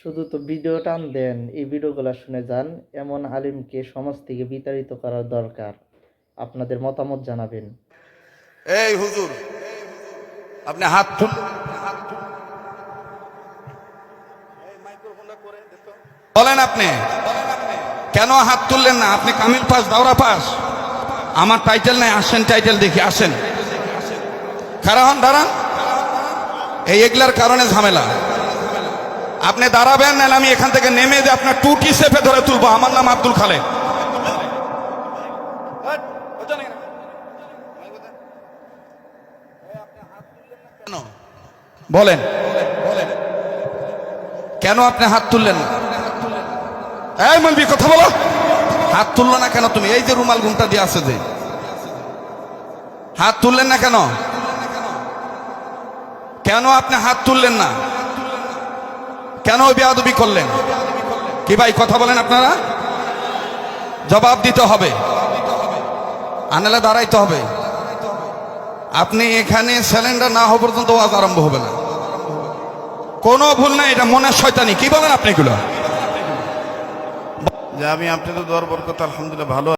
শুধু তো ভিডিও টান দেন, এই ভিডিওগুলো শুনে যান। এমন আলিমকে সমাজ থেকে বিতাড়িত করার দরকার। আপনাদের মতামত জানাবেন। এই হুজুর, আপনি হাত তুল, বলেন আপনি কেন হাত তুললেন না? আপনি কামিল পাস, দাওরা পাস? আমার টাইটেল নাই, আসেন টাইটেল দেখি, আসেন। কারণ দাঁড়ান, এই এগুলার কারণে ঝামেলা। আপনি দাঁড়াবেন, না আমি এখান থেকে নেমে যে আপনার টুটি চেপে ধরে তুলবো। আমার নাম আব্দুল খালেক। বলেন কেন আপনি হাত তুললেন না? এই মলবি, কথা বলো। হাত তুললো না কেন তুমি? এই যে রুমাল ঘুমটা দিয়ে আছে, যে হাত তুললেন না কেন? কেন আপনি হাত তুললেন না? কেন বেয়াদবি করলেন? কি ভাই, কথা বলেন আপনারা? জবাব দিতে হবে, আনালে দাঁড়াইতে হবে। আপনি এখানে সিলিন্ডার না হওয়া পর্যন্ত ওয়াজ আরম্ভ হবে না। কোনো ভুল নাই, এটা মনের শয়তানি। কি বলেন আপনি এগুলো? যে আমি আপনি তো দর বরকত আলহামদুলিল্লাহ ভালো